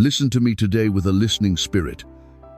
Listen to me today with a listening spirit,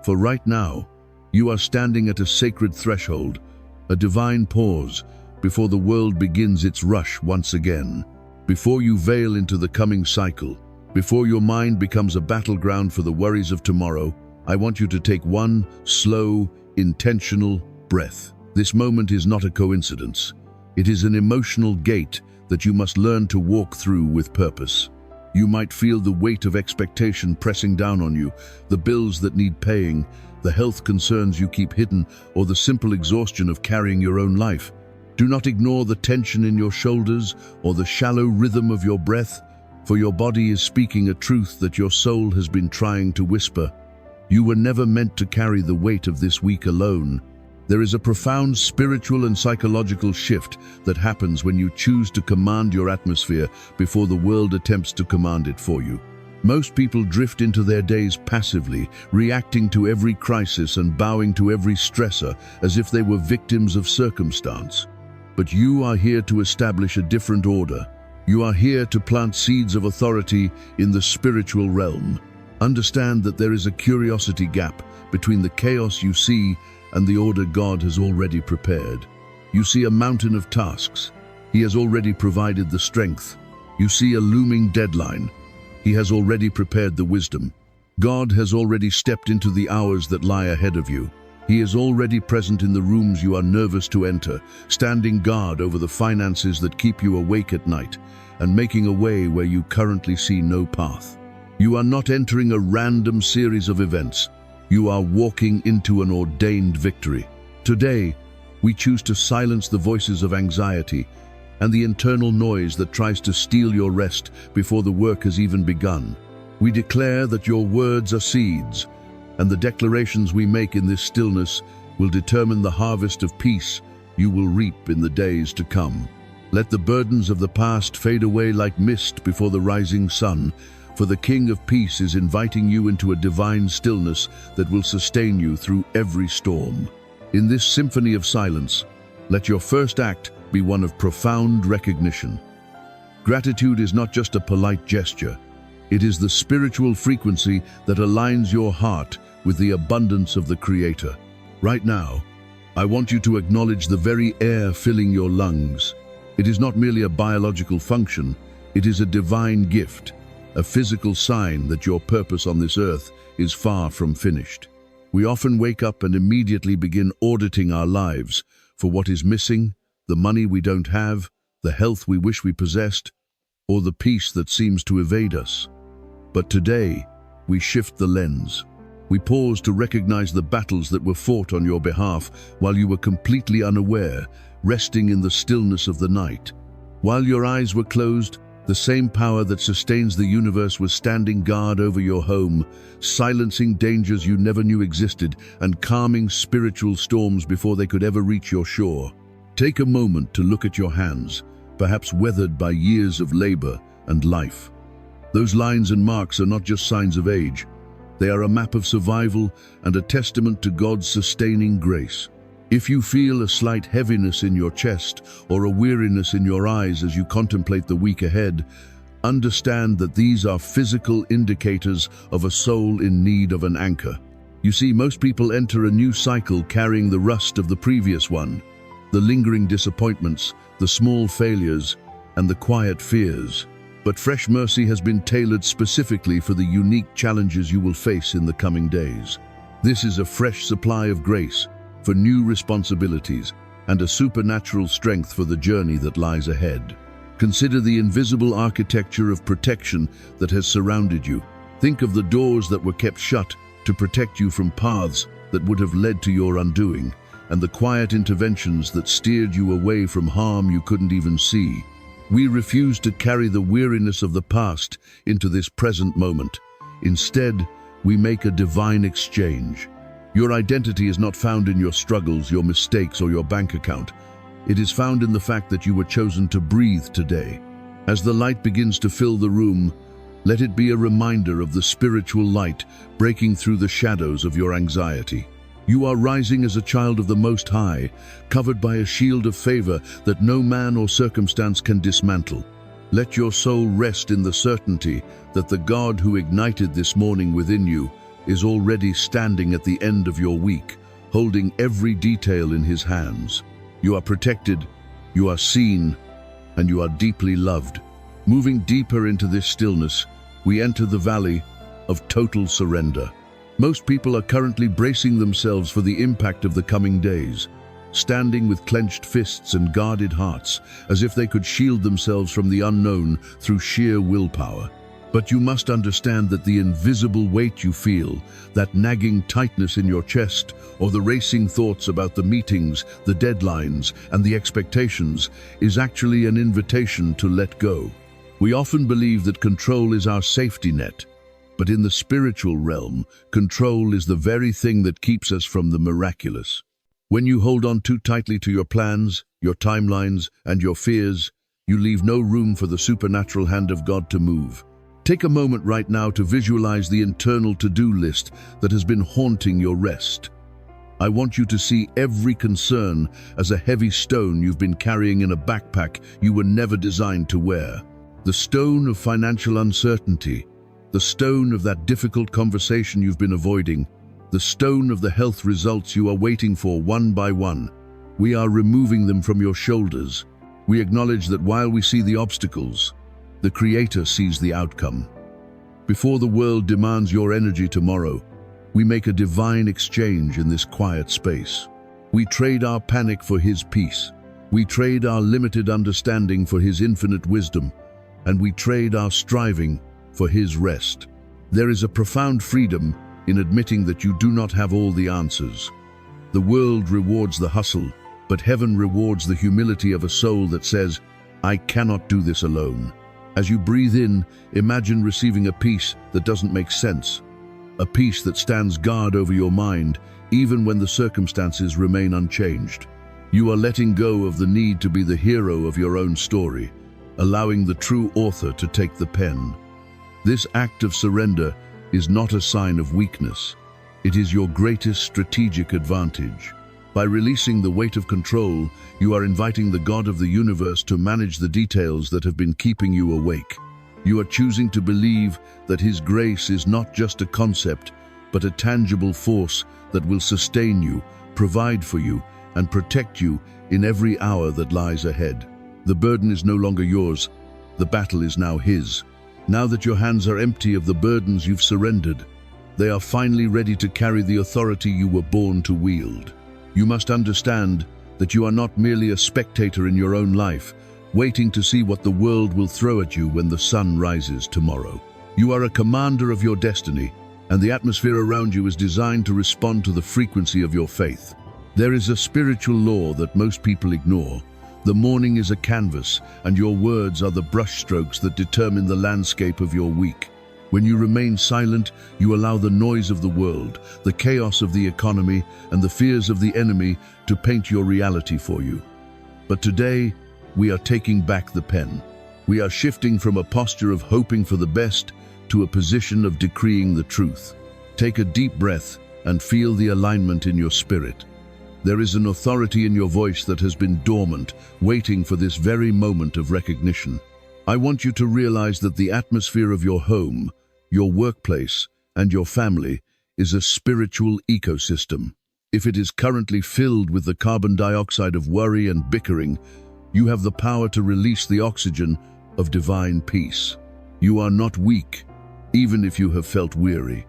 for right now, you are standing at a sacred threshold, a divine pause, before the world begins its rush once again. Before you veil into the coming cycle, before your mind becomes a battleground for the worries of tomorrow, I want you to take one slow, intentional breath. This moment is not a coincidence. It is an emotional gate that you must learn to walk through with purpose. You might feel the weight of expectation pressing down on you, the bills that need paying, the health concerns you keep hidden, or the simple exhaustion of carrying your own life. Do not ignore the tension in your shoulders or the shallow rhythm of your breath, for your body is speaking a truth that your soul has been trying to whisper. You were never meant to carry the weight of this week alone. There is a profound spiritual and psychological shift that happens when you choose to command your atmosphere before the world attempts to command it for you. Most people drift into their days passively, reacting to every crisis and bowing to every stressor as if they were victims of circumstance. But you are here to establish a different order. You are here to plant seeds of authority in the spiritual realm. Understand that there is a curiosity gap between the chaos you see and the order God has already prepared. You see a mountain of tasks. He has already provided the strength. You see a looming deadline. He has already prepared the wisdom. God has already stepped into the hours that lie ahead of you. He is already present in the rooms you are nervous to enter, standing guard over the finances that keep you awake at night, and making a way where you currently see no path. You are not entering a random series of events. You are walking into an ordained victory. Today, we choose to silence the voices of anxiety and the internal noise that tries to steal your rest before the work has even begun. We declare that your words are seeds, and the declarations we make in this stillness will determine the harvest of peace you will reap in the days to come. Let the burdens of the past fade away like mist before the rising sun, for the King of Peace is inviting you into a divine stillness that will sustain you through every storm. In this symphony of silence, let your first act be one of profound recognition. Gratitude is not just a polite gesture. It is the spiritual frequency that aligns your heart with the abundance of the Creator. Right now, I want you to acknowledge the very air filling your lungs. It is not merely a biological function, it is a divine gift, a physical sign that your purpose on this earth is far from finished. We often wake up and immediately begin auditing our lives for what is missing, the money we don't have, the health we wish we possessed, or the peace that seems to evade us. But today, we shift the lens. We pause to recognize the battles that were fought on your behalf while you were completely unaware, resting in the stillness of the night. While your eyes were closed, the same power that sustains the universe was standing guard over your home, silencing dangers you never knew existed and calming spiritual storms before they could ever reach your shore. Take a moment to look at your hands, perhaps weathered by years of labor and life. Those lines and marks are not just signs of age. They are a map of survival and a testament to God's sustaining grace. If you feel a slight heaviness in your chest or a weariness in your eyes as you contemplate the week ahead, understand that these are physical indicators of a soul in need of an anchor. You see, most people enter a new cycle carrying the rust of the previous one, the lingering disappointments, the small failures, and the quiet fears. But Fresh Mercy has been tailored specifically for the unique challenges you will face in the coming days. This is a fresh supply of grace for new responsibilities and a supernatural strength for the journey that lies ahead. Consider the invisible architecture of protection that has surrounded you. Think of the doors that were kept shut to protect you from paths that would have led to your undoing, and the quiet interventions that steered you away from harm you couldn't even see. We refuse to carry the weariness of the past into this present moment. Instead, we make a divine exchange. Your identity is not found in your struggles, your mistakes, or your bank account. It is found in the fact that you were chosen to breathe today. As the light begins to fill the room, let it be a reminder of the spiritual light breaking through the shadows of your anxiety. You are rising as a child of the Most High, covered by a shield of favor that no man or circumstance can dismantle. Let your soul rest in the certainty that the God who ignited this morning within you is already standing at the end of your week, holding every detail in his hands. You are protected, you are seen, and you are deeply loved. Moving deeper into this stillness, we enter the valley of total surrender. Most people are currently bracing themselves for the impact of the coming days, standing with clenched fists and guarded hearts, as if they could shield themselves from the unknown through sheer willpower. But you must understand that the invisible weight you feel, that nagging tightness in your chest, or the racing thoughts about the meetings, the deadlines, and the expectations, is actually an invitation to let go. We often believe that control is our safety net, but in the spiritual realm, control is the very thing that keeps us from the miraculous. When you hold on too tightly to your plans, your timelines, and your fears, you leave no room for the supernatural hand of God to move. Take a moment right now to visualize the internal to-do list that has been haunting your rest. I want you to see every concern as a heavy stone you've been carrying in a backpack you were never designed to wear. The stone of financial uncertainty, the stone of that difficult conversation you've been avoiding, the stone of the health results you are waiting for one by one. We are removing them from your shoulders. We acknowledge that while we see the obstacles, the Creator sees the outcome. Before the world demands your energy tomorrow, we make a divine exchange in this quiet space. We trade our panic for His peace. We trade our limited understanding for His infinite wisdom. And we trade our striving for His rest. There is a profound freedom in admitting that you do not have all the answers. The world rewards the hustle, but heaven rewards the humility of a soul that says, I cannot do this alone. As you breathe in, imagine receiving a peace that doesn't make sense, a peace that stands guard over your mind, even when the circumstances remain unchanged. You are letting go of the need to be the hero of your own story, allowing the true author to take the pen. This act of surrender is not a sign of weakness. It is your greatest strategic advantage. By releasing the weight of control, you are inviting the God of the universe to manage the details that have been keeping you awake. You are choosing to believe that His grace is not just a concept, but a tangible force that will sustain you, provide for you, and protect you in every hour that lies ahead. The burden is no longer yours. The battle is now His. Now that your hands are empty of the burdens you've surrendered, they are finally ready to carry the authority you were born to wield. You must understand that you are not merely a spectator in your own life, waiting to see what the world will throw at you when the sun rises tomorrow. You are a commander of your destiny, and the atmosphere around you is designed to respond to the frequency of your faith. There is a spiritual law that most people ignore. The morning is a canvas, and your words are the brushstrokes that determine the landscape of your week. When you remain silent, you allow the noise of the world, the chaos of the economy, and the fears of the enemy to paint your reality for you. But today, we are taking back the pen. We are shifting from a posture of hoping for the best to a position of decreeing the truth. Take a deep breath and feel the alignment in your spirit. There is an authority in your voice that has been dormant, waiting for this very moment of recognition. I want you to realize that the atmosphere of your home, your workplace, and your family is a spiritual ecosystem. If it is currently filled with the carbon dioxide of worry and bickering, you have the power to release the oxygen of divine peace. You are not weak, even if you have felt weary.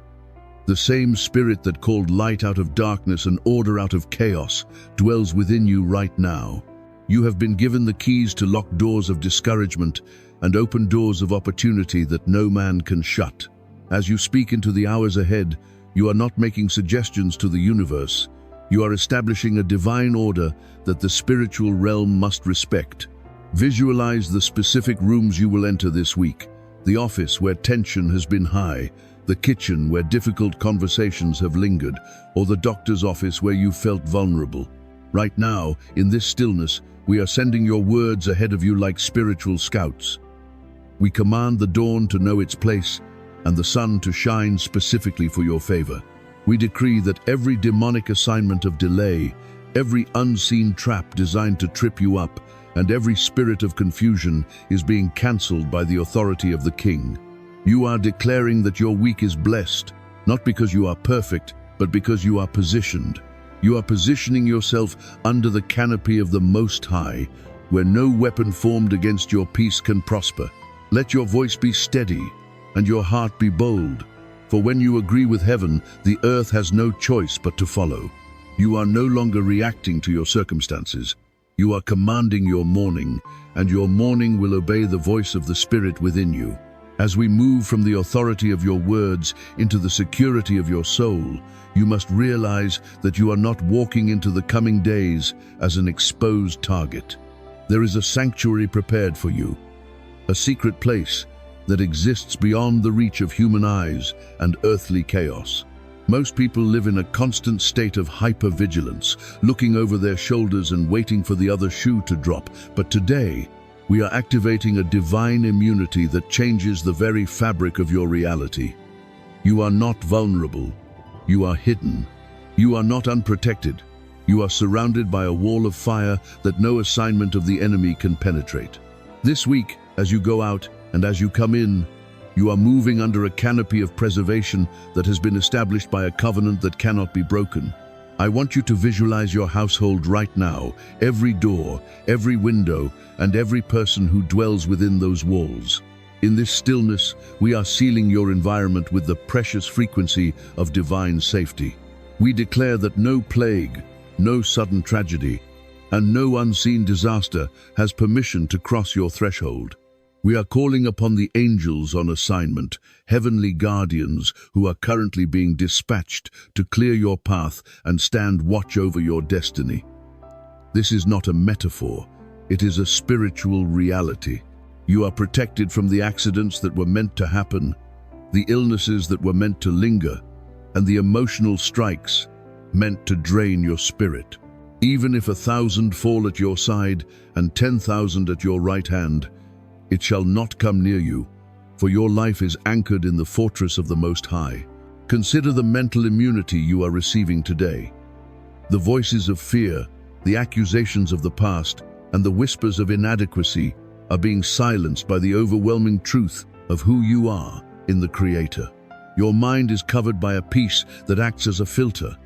The same spirit that called light out of darkness and order out of chaos dwells within you right now. You have been given the keys to lock doors of discouragement and open doors of opportunity that no man can shut. As you speak into the hours ahead, you are not making suggestions to the universe. You are establishing a divine order that the spiritual realm must respect. Visualize the specific rooms you will enter this week: the office where tension has been high, the kitchen where difficult conversations have lingered, or the doctor's office where you felt vulnerable. Right now, in this stillness, we are sending your words ahead of you like spiritual scouts. We command the dawn to know its place and the sun to shine specifically for your favor. We decree that every demonic assignment of delay, every unseen trap designed to trip you up, and every spirit of confusion is being cancelled by the authority of the King. You are declaring that your week is blessed, not because you are perfect, but because you are positioned. You are positioning yourself under the canopy of the Most High, where no weapon formed against your peace can prosper. Let your voice be steady, and your heart be bold. For when you agree with heaven, the earth has no choice but to follow. You are no longer reacting to your circumstances. You are commanding your morning, and your morning will obey the voice of the Spirit within you. As we move from the authority of your words into the security of your soul, you must realize that you are not walking into the coming days as an exposed target. There is a sanctuary prepared for you, a secret place that exists beyond the reach of human eyes and earthly chaos. Most people live in a constant state of hypervigilance, looking over their shoulders and waiting for the other shoe to drop. But today, we are activating a divine immunity that changes the very fabric of your reality. You are not vulnerable. You are hidden. You are not unprotected. You are surrounded by a wall of fire that no assignment of the enemy can penetrate. This week, as you go out and as you come in, you are moving under a canopy of preservation that has been established by a covenant that cannot be broken. I want you to visualize your household right now, every door, every window, and every person who dwells within those walls. In this stillness, we are sealing your environment with the precious frequency of divine safety. We declare that no plague, no sudden tragedy, and no unseen disaster has permission to cross your threshold. We are calling upon the angels on assignment, heavenly guardians who are currently being dispatched to clear your path and stand watch over your destiny. This is not a metaphor, it is a spiritual reality. You are protected from the accidents that were meant to happen, the illnesses that were meant to linger, and the emotional strikes meant to drain your spirit. Even if 1,000 fall at your side and 10,000 at your right hand, it shall not come near you, for your life is anchored in the fortress of the Most High. Consider the mental immunity you are receiving today. The voices of fear, the accusations of the past, and the whispers of inadequacy are being silenced by the overwhelming truth of who you are in the Creator. Your mind is covered by a peace that acts as a filter,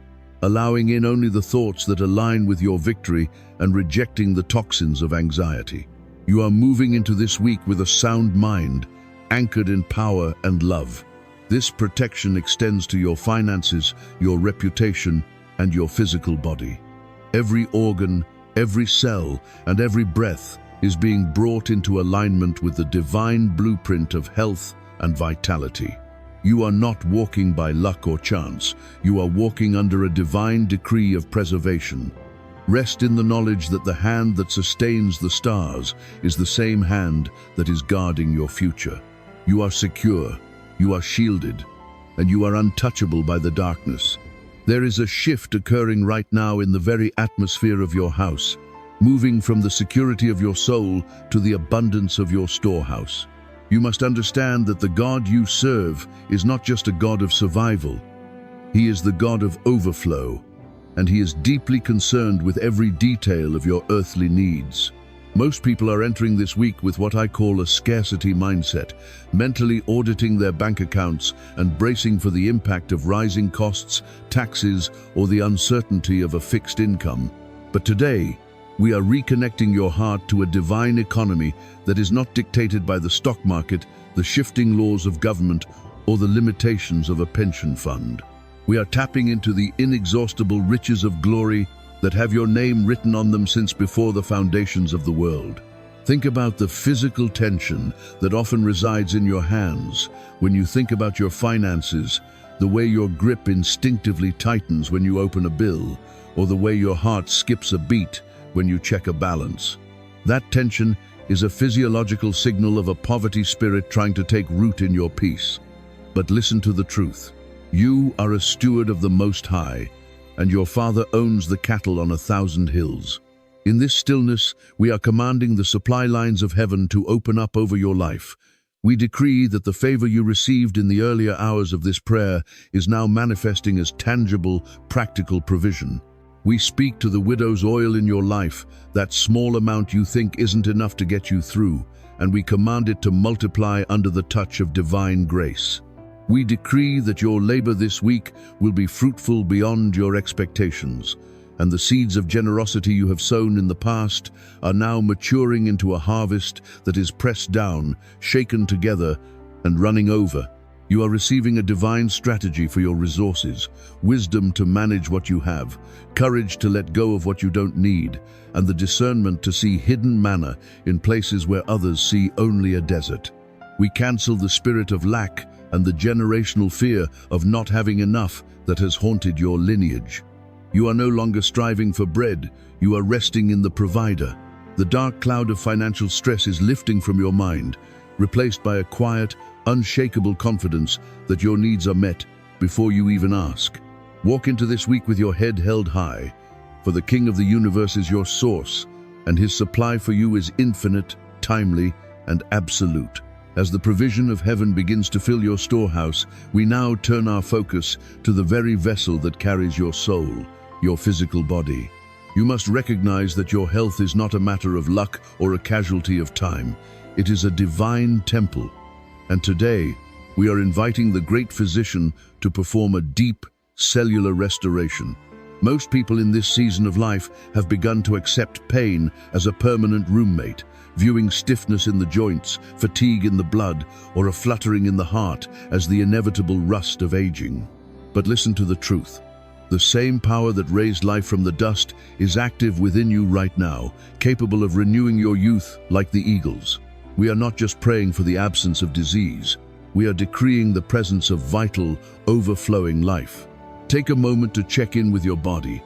allowing in only the thoughts that align with your victory and rejecting the toxins of anxiety. You are moving into this week with a sound mind, anchored in power and love. This protection extends to your finances, your reputation, and your physical body. Every organ, every cell, and every breath is being brought into alignment with the divine blueprint of health and vitality. You are not walking by luck or chance. You are walking under a divine decree of preservation. Rest in the knowledge that the hand that sustains the stars is the same hand that is guarding your future. You are secure, you are shielded, and you are untouchable by the darkness. There is a shift occurring right now in the very atmosphere of your house, moving from the security of your soul to the abundance of your storehouse. You must understand that the God you serve is not just a God of survival. He is the God of overflow, and He is deeply concerned with every detail of your earthly needs. Most people are entering this week with what I call a scarcity mindset, mentally auditing their bank accounts and bracing for the impact of rising costs, taxes, or the uncertainty of a fixed income. But today, we are reconnecting your heart to a divine economy that is not dictated by the stock market, the shifting laws of government, or the limitations of a pension fund. We are tapping into the inexhaustible riches of glory that have your name written on them since before the foundations of the world. Think about the physical tension that often resides in your hands when you think about your finances, the way your grip instinctively tightens when you open a bill, or the way your heart skips a beat when you check a balance. That tension is a physiological signal of a poverty spirit trying to take root in your peace. But listen to the truth. You are a steward of the Most High, and your Father owns the cattle on 1,000 hills. In this stillness, we are commanding the supply lines of heaven to open up over your life. We decree that the favor you received in the earlier hours of this prayer is now manifesting as tangible, practical provision. We speak to the widow's oil in your life, that small amount you think isn't enough to get you through, and we command it to multiply under the touch of divine grace. We decree that your labor this week will be fruitful beyond your expectations, and the seeds of generosity you have sown in the past are now maturing into a harvest that is pressed down, shaken together, and running over. You are receiving a divine strategy for your resources, wisdom to manage what you have, courage to let go of what you don't need, and the discernment to see hidden manna in places where others see only a desert. We cancel the spirit of lack and the generational fear of not having enough that has haunted your lineage. You are no longer striving for bread, you are resting in the provider. The dark cloud of financial stress is lifting from your mind, replaced by a quiet, unshakable confidence that your needs are met before you even ask. Walk into this week with your head held high, for the King of the universe is your source, and his supply for you is infinite, timely, and absolute. As the provision of heaven begins to fill your storehouse, we now turn our focus to the very vessel that carries your soul, your physical body. You must recognize that your health is not a matter of luck or a casualty of time. It is a divine temple. And today, we are inviting the great physician to perform a deep, cellular restoration. Most people in this season of life have begun to accept pain as a permanent roommate, viewing stiffness in the joints, fatigue in the blood, or a fluttering in the heart as the inevitable rust of aging. But listen to the truth. The same power that raised life from the dust is active within you right now, capable of renewing your youth like the eagles. We are not just praying for the absence of disease. We are decreeing the presence of vital, overflowing life. Take a moment to check in with your body.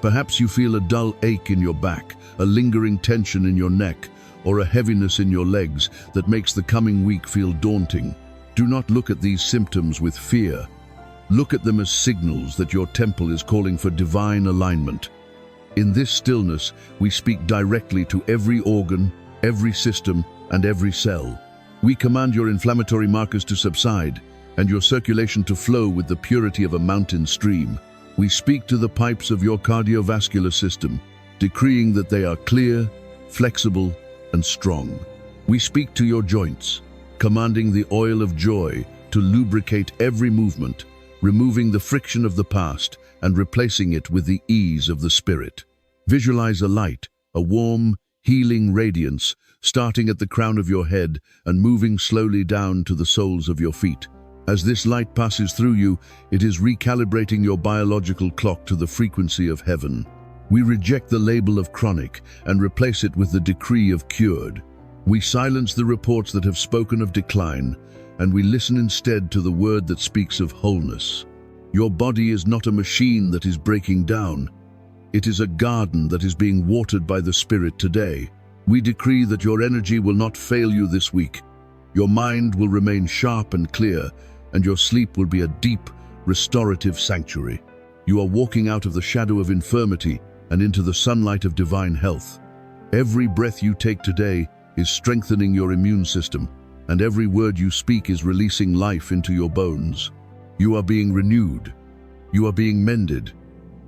Perhaps you feel a dull ache in your back, a lingering tension in your neck, or a heaviness in your legs that makes the coming week feel daunting. Do not look at these symptoms with fear. Look at them as signals that your temple is calling for divine alignment. In this stillness, we speak directly to every organ, every system, and every cell. We command your inflammatory markers to subside and your circulation to flow with the purity of a mountain stream. We speak to the pipes of your cardiovascular system, decreeing that they are clear, flexible, and strong. We speak to your joints, commanding the oil of joy to lubricate every movement, removing the friction of the past and replacing it with the ease of the spirit. Visualize a light, a warm, healing radiance, starting at the crown of your head and moving slowly down to the soles of your feet. As this light passes through you, it is recalibrating your biological clock to the frequency of heaven. We reject the label of chronic and replace it with the decree of cured. We silence the reports that have spoken of decline, and we listen instead to the word that speaks of wholeness. Your body is not a machine that is breaking down. It is a garden that is being watered by the Spirit today. We decree that your energy will not fail you this week. Your mind will remain sharp and clear, and your sleep will be a deep, restorative sanctuary. You are walking out of the shadow of infirmity and into the sunlight of divine health. Every breath you take today is strengthening your immune system, and every word you speak is releasing life into your bones. You are being renewed, you are being mended,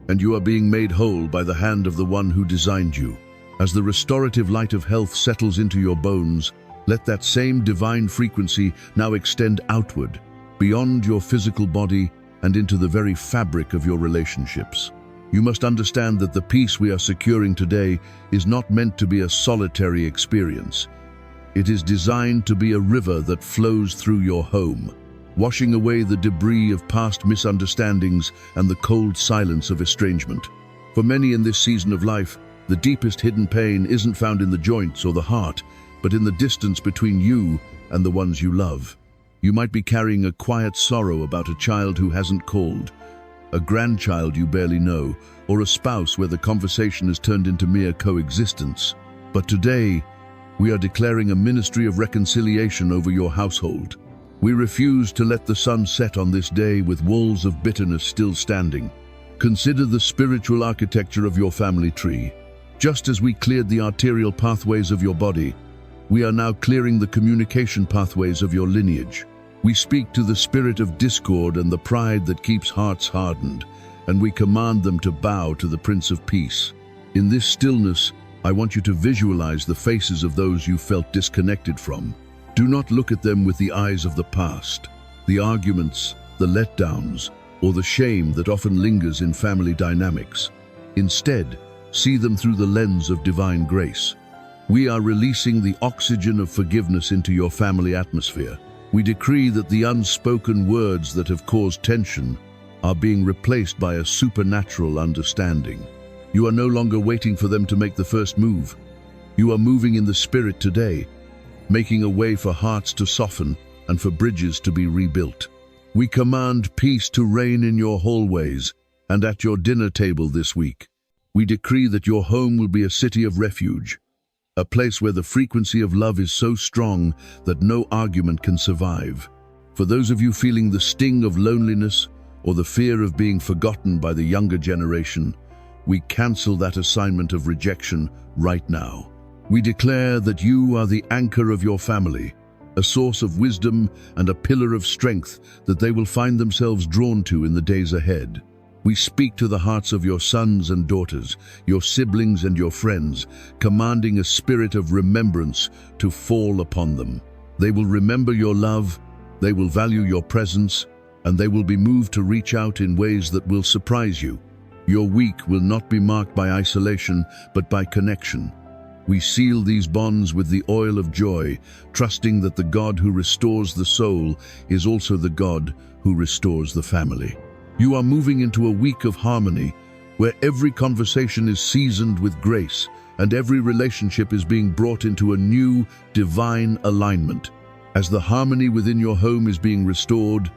and you are being made whole by the hand of the one who designed you. As the restorative light of health settles into your bones, let that same divine frequency now extend outward, beyond your physical body and into the very fabric of your relationships. You must understand that the peace we are securing today is not meant to be a solitary experience. It is designed to be a river that flows through your home, washing away the debris of past misunderstandings and the cold silence of estrangement. For many in this season of life, the deepest hidden pain isn't found in the joints or the heart, but in the distance between you and the ones you love. You might be carrying a quiet sorrow about a child who hasn't called, a grandchild you barely know, or a spouse where the conversation has turned into mere coexistence. But today, we are declaring a ministry of reconciliation over your household. We refuse to let the sun set on this day with walls of bitterness still standing. Consider the spiritual architecture of your family tree. Just as we cleared the arterial pathways of your body, we are now clearing the communication pathways of your lineage. We speak to the spirit of discord and the pride that keeps hearts hardened, and we command them to bow to the Prince of Peace. In this stillness, I want you to visualize the faces of those you felt disconnected from. Do not look at them with the eyes of the past, the arguments, the letdowns, or the shame that often lingers in family dynamics. Instead, see them through the lens of divine grace. We are releasing the oxygen of forgiveness into your family atmosphere. We decree that the unspoken words that have caused tension are being replaced by a supernatural understanding. You are no longer waiting for them to make the first move. You are moving in the Spirit today, making a way for hearts to soften and for bridges to be rebuilt. We command peace to reign in your hallways and at your dinner table this week. We decree that your home will be a city of refuge, a place where the frequency of love is so strong that no argument can survive. For those of you feeling the sting of loneliness or the fear of being forgotten by the younger generation, we cancel that assignment of rejection right now. We declare that you are the anchor of your family, a source of wisdom and a pillar of strength that they will find themselves drawn to in the days ahead. We speak to the hearts of your sons and daughters, your siblings and your friends, commanding a spirit of remembrance to fall upon them. They will remember your love, they will value your presence, and they will be moved to reach out in ways that will surprise you. Your week will not be marked by isolation, but by connection. We seal these bonds with the oil of joy, trusting that the God who restores the soul is also the God who restores the family. You are moving into a week of harmony, where every conversation is seasoned with grace, and every relationship is being brought into a new, divine alignment. As the harmony within your home is being restored,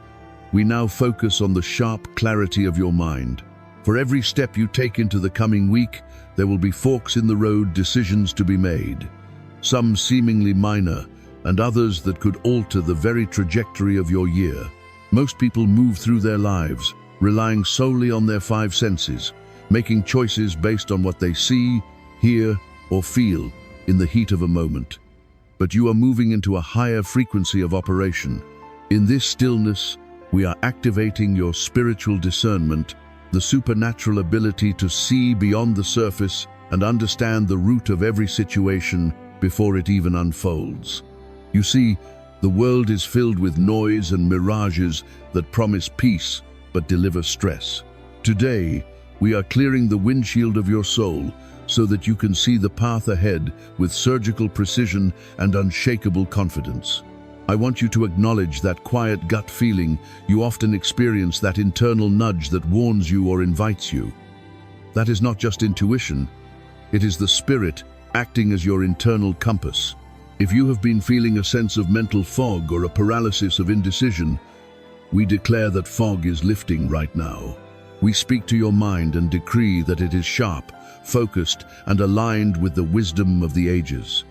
we now focus on the sharp clarity of your mind. For every step you take into the coming week, there will be forks in the road, decisions to be made. Some seemingly minor, and others that could alter the very trajectory of your year. Most people move through their lives, relying solely on their five senses, making choices based on what they see, hear, or feel in the heat of a moment. But you are moving into a higher frequency of operation. In this stillness, we are activating your spiritual discernment, the supernatural ability to see beyond the surface and understand the root of every situation before it even unfolds. You see, the world is filled with noise and mirages that promise peace but deliver stress. Today, we are clearing the windshield of your soul so that you can see the path ahead with surgical precision and unshakable confidence. I want you to acknowledge that quiet gut feeling you often experience, that internal nudge that warns you or invites you. That is not just intuition, it is the Spirit acting as your internal compass. If you have been feeling a sense of mental fog or a paralysis of indecision, we declare that fog is lifting right now. We speak to your mind and decree that it is sharp, focused, and aligned with the wisdom of the ages.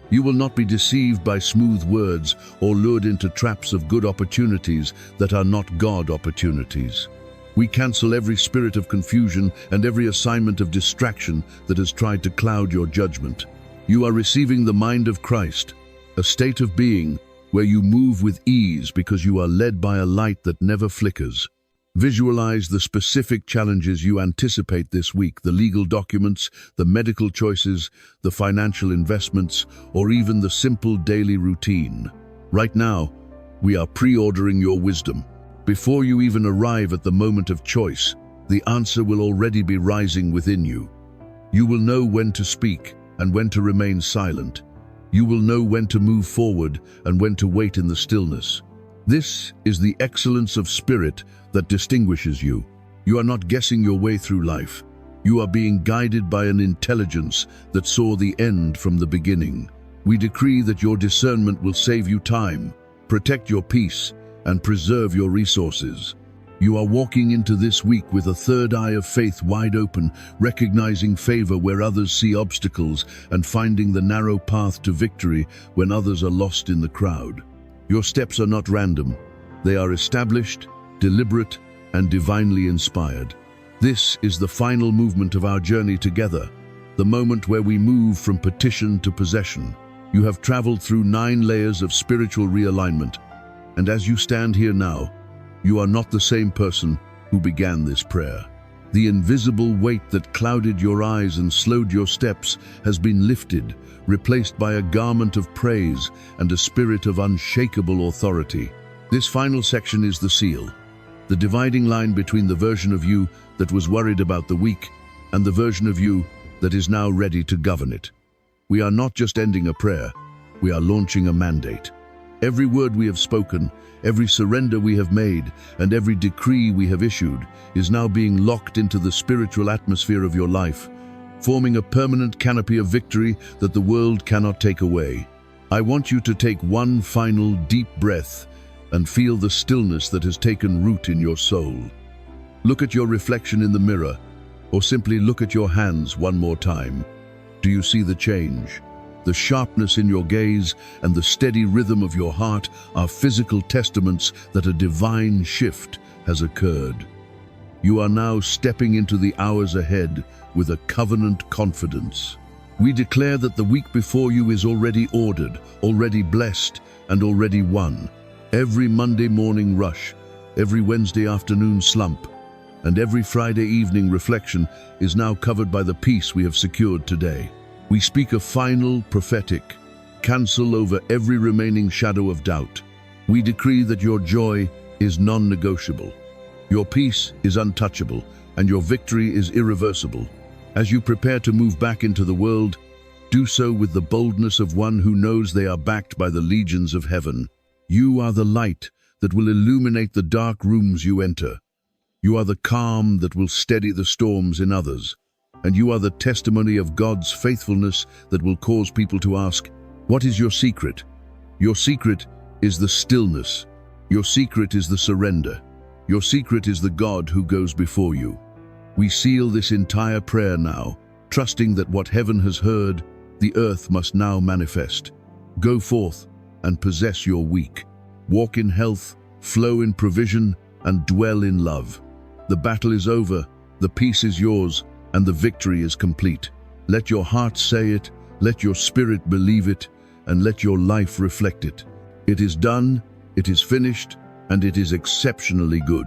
You will not be deceived by smooth words or lured into traps of good opportunities that are not God opportunities. We cancel every spirit of confusion and every assignment of distraction that has tried to cloud your judgment. You are receiving the mind of Christ, a state of being where you move with ease because you are led by a light that never flickers. Visualize the specific challenges you anticipate this week, the legal documents, the medical choices, the financial investments, or even the simple daily routine. Right now, we are pre-ordering your wisdom. Before you even arrive at the moment of choice, the answer will already be rising within you. You will know when to speak and when to remain silent. You will know when to move forward and when to wait in the stillness. This is the excellence of spirit that distinguishes you. You are not guessing your way through life. You are being guided by an intelligence that saw the end from the beginning. We decree that your discernment will save you time, protect your peace, and preserve your resources. You are walking into this week with a third eye of faith wide open, recognizing favor where others see obstacles and finding the narrow path to victory when others are lost in the crowd. Your steps are not random. They are established, deliberate, and divinely inspired. This is the final movement of our journey together, the moment where we move from petition to possession. You have traveled through 9 layers of spiritual realignment, and as you stand here now, you are not the same person who began this prayer. The invisible weight that clouded your eyes and slowed your steps has been lifted, replaced by a garment of praise and a spirit of unshakable authority. This final section is the seal, the dividing line between the version of you that was worried about the week and the version of you that is now ready to govern it. We are not just ending a prayer, we are launching a mandate. Every word we have spoken, every surrender we have made, and every decree we have issued is now being locked into the spiritual atmosphere of your life, forming a permanent canopy of victory that the world cannot take away. I want you to take one final deep breath and feel the stillness that has taken root in your soul. Look at your reflection in the mirror, or simply look at your hands one more time. Do you see the change? The sharpness in your gaze and the steady rhythm of your heart are physical testaments that a divine shift has occurred. You are now stepping into the hours ahead with a covenant confidence. We declare that the week before you is already ordered, already blessed, and already won. Every Monday morning rush, every Wednesday afternoon slump, and every Friday evening reflection is now covered by the peace we have secured today. We speak a final, prophetic cancel over every remaining shadow of doubt. We decree that your joy is non-negotiable, your peace is untouchable, and your victory is irreversible. As you prepare to move back into the world, do so with the boldness of one who knows they are backed by the legions of heaven. You are the light that will illuminate the dark rooms you enter. You are the calm that will steady the storms in others. And you are the testimony of God's faithfulness that will cause people to ask, what is your secret? Your secret is the stillness. Your secret is the surrender. Your secret is the God who goes before you. We seal this entire prayer now, trusting that what heaven has heard, the earth must now manifest. Go forth and possess your week. Walk in health, flow in provision, and dwell in love. The battle is over, the peace is yours, and the victory is complete. Let your heart say it, let your spirit believe it, and let your life reflect it. It is done, it is finished, and it is exceptionally good.